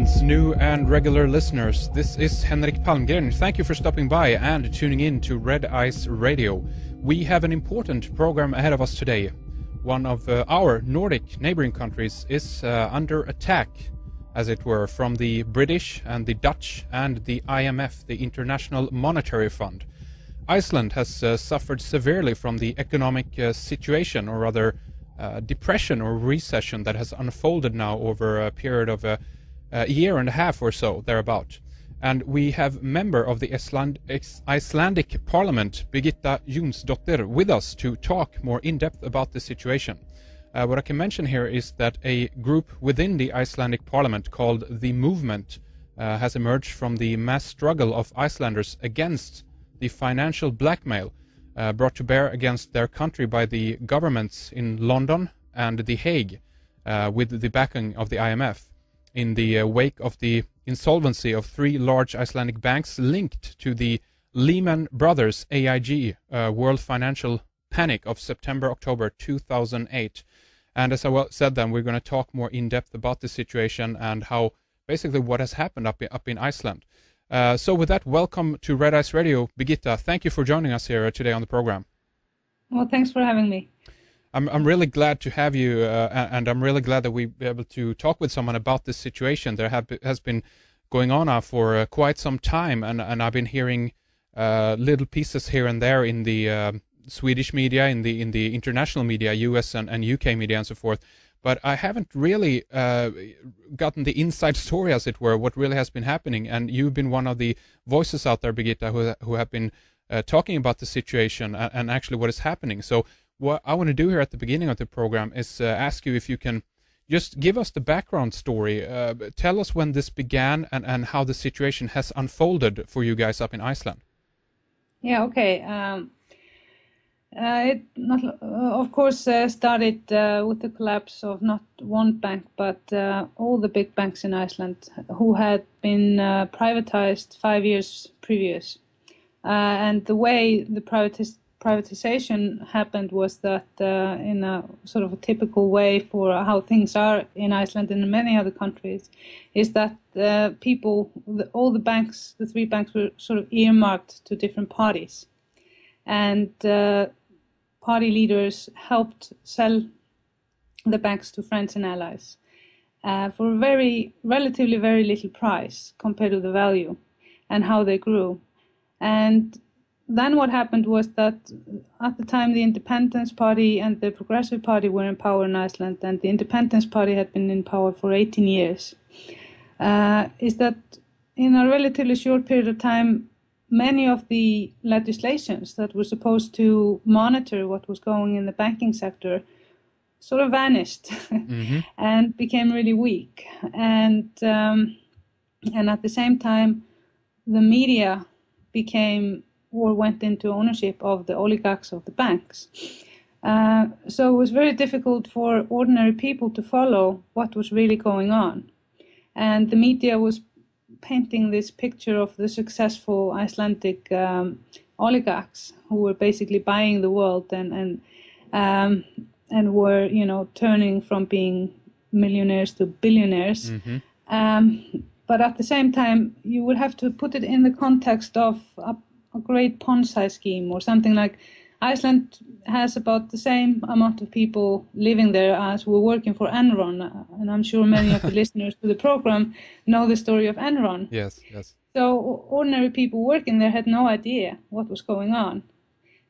friends, new and regular listeners. This is Henrik Palmgren. Thank you for stopping by and tuning in to Red Ice Radio. We have an important program ahead of us today. One of our Nordic neighboring countries is under attack, as it were, from the British and the Dutch and the IMF, the International Monetary Fund. Iceland has suffered severely from the economic situation, or rather depression or recession that has unfolded now over a period of a year and a half or so, thereabout. And we have member of the Icelandic Parliament, Birgitta Jonsdottir, with us to talk more in depth about the situation. What I can mention here is that a group within the Icelandic Parliament called The Movement has emerged from the mass struggle of Icelanders against the financial blackmail brought to bear against their country by the governments in London and The Hague, with the backing of the IMF, in the wake of the insolvency of 3 large Icelandic banks linked to the Lehmann Brothers AIG world financial panic of September-October 2008. And as I said then, we're going to talk more in depth about the situation and how basically what has happened up in Iceland. So with that, welcome to Red Ice Radio. Birgitta, thank you for joining us here today on the program. Well, thanks for having me. I'm really glad to have you, and I'm really glad that we'll be able to talk with someone about this situation. There has been going on now for quite some time, and I've been hearing little pieces here and there in the Swedish media, in the international media, US and UK media and so forth. But I haven't really gotten the inside story, as it were, what really has been happening. And you've been one of the voices out there, Birgitta, who have been talking about the situation and actually what is happening. So what I want to do here at the beginning of the program is ask you if you can just give us the background story. Tell us when this began and how the situation has unfolded for you guys up in Iceland. Yeah, okay. It of course started with the collapse of not one bank, but all the big banks in Iceland, who had been privatized 5 years previous. And the way the privatization happened was that in a sort of a typical way for how things are in Iceland and in many other countries, is that all the banks, the 3 banks, were sort of earmarked to different parties. And party leaders helped sell the banks to friends and allies for a relatively very little price compared to the value and how they grew. And then what happened was that at the time the Independence Party and the Progressive Party were in power in Iceland, and the Independence Party had been in power for 18 years, is that in a relatively short period of time, many of the legislations that were supposed to monitor what was going in the banking sector sort of vanished and became really weak. And at the same time, the media became or went into ownership of the oligarchs of the banks. So it was very difficult for ordinary people to follow what was really going on. And the media was painting this picture of the successful Icelandic oligarchs who were basically buying the world and were, turning from being millionaires to billionaires. But at the same time, you would have to put it in the context of a great Ponzi scheme or something like. Iceland has about the same amount of people living there as were working for Enron, and I'm sure many of the listeners to the program know the story of Enron. Yes. So ordinary people working there had no idea what was going on,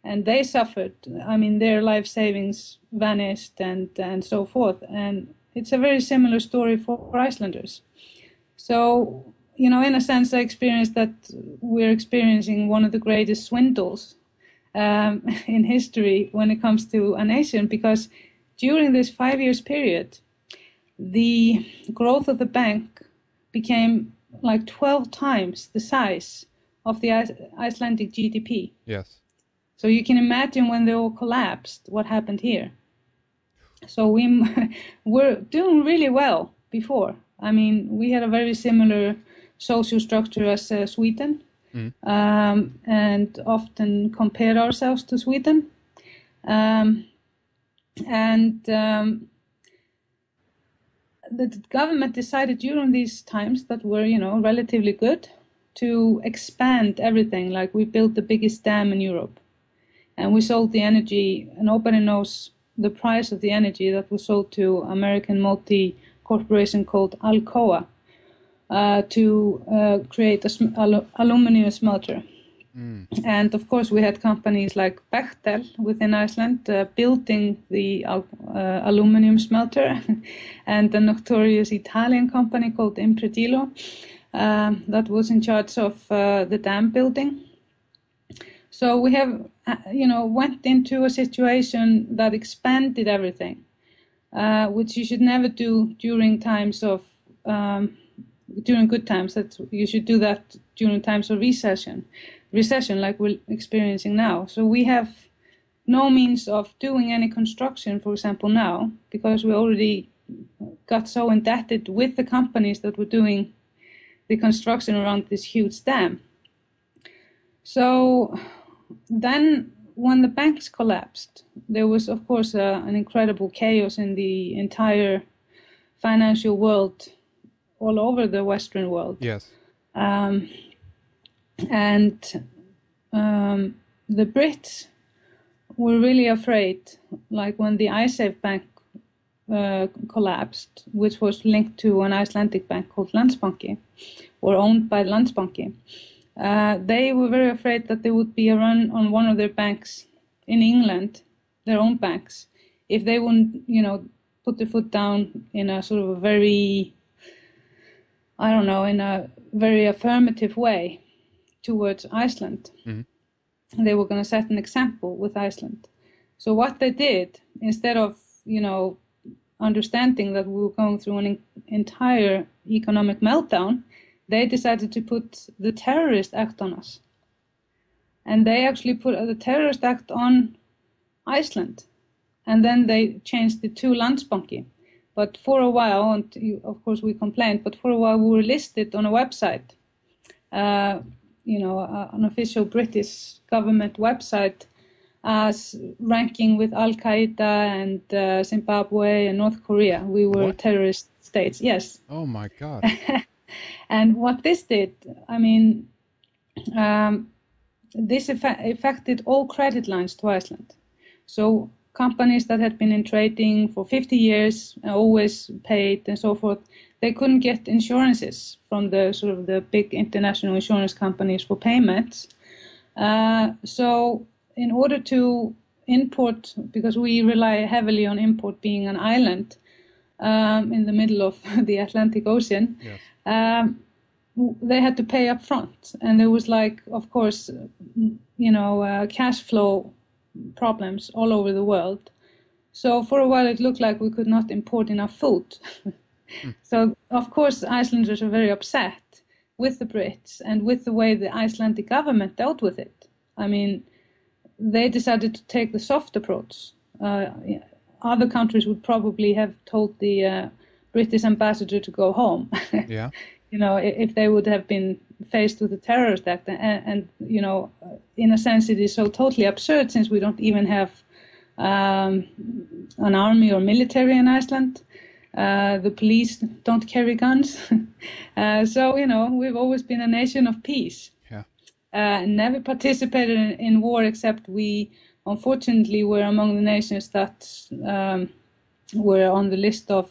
and they suffered. I mean, their life savings vanished and so forth, and it's a very similar story for Icelanders. So, in a sense, I experienced that we're experiencing one of the greatest swindles in history when it comes to a nation, because during this 5 years period, the growth of the bank became like 12 times the size of the Icelandic GDP. Yes. So you can imagine when they all collapsed, what happened here. So we were doing really well before. I mean, we had a very similar social structure as Sweden. And often compare ourselves to Sweden. the government decided during these times that were, relatively good, to expand everything. Like we built the biggest dam in Europe, and we sold the energy, and nobody knows the price of the energy that was sold to American multi-corporation called Alcoa to create a Aluminium-Schmelzer. And of course, we had companies like Bechtel within Iceland building the Aluminium-Schmelzer, and a notorious Italian company called Impredilo that was in charge of the dam building. So we have, went into a situation that expanded everything, which you should never do during times of, during good times. That you should do that during times of recession like we're experiencing now. So we have no means of doing any construction, for example, now, because we already got so indebted with the companies that were doing the construction around this huge dam. So then when the banks collapsed, there was, of course, an incredible chaos in the entire financial world, all over the Western world. Yes. The Brits were really afraid, like when the Icesave bank collapsed, which was linked to an Icelandic bank called Landsbanki, or owned by Landsbanki. They were very afraid that there would be a run on one of their banks in England, their own banks, if they wouldn't, put their foot down in a sort of a very, in a very affirmative way towards Iceland. Mm-hmm. They were going to set an example with Iceland. So what they did, instead of, understanding that we were going through an entire economic meltdown, they decided to put the terrorist act on us. And they actually put the terrorist act on Iceland. And then they changed it to Landsbanki. But for a while, and of course we complained, but for a while we were listed on a website, an official British government website, as ranking with Al-Qaeda and Zimbabwe and North Korea. We were terrorist states, yes. Oh my God. And what this did, this affected all credit lines to Iceland. So companies that had been in trading for 50 years, always paid and so forth, they couldn't get insurances from the big international insurance companies for payments. So in order to import, because we rely heavily on import being an island in the middle of the Atlantic Ocean, yes. They had to pay up front. And there was of course, cash flow problems all over the world. So for a while it looked like we could not import enough food. So of course Icelanders are very upset with the Brits and with the way the Icelandic government dealt with it. They decided to take the soft approach. Other countries would probably have told the British ambassador to go home. Yeah. If they would have been faced with the terrorist act. And in a sense, it is so totally absurd since we don't even have an army or military in Iceland. The police don't carry guns. So, we've always been a nation of peace. Yeah. Never participated in war, except we, unfortunately, were among the nations that were on the list of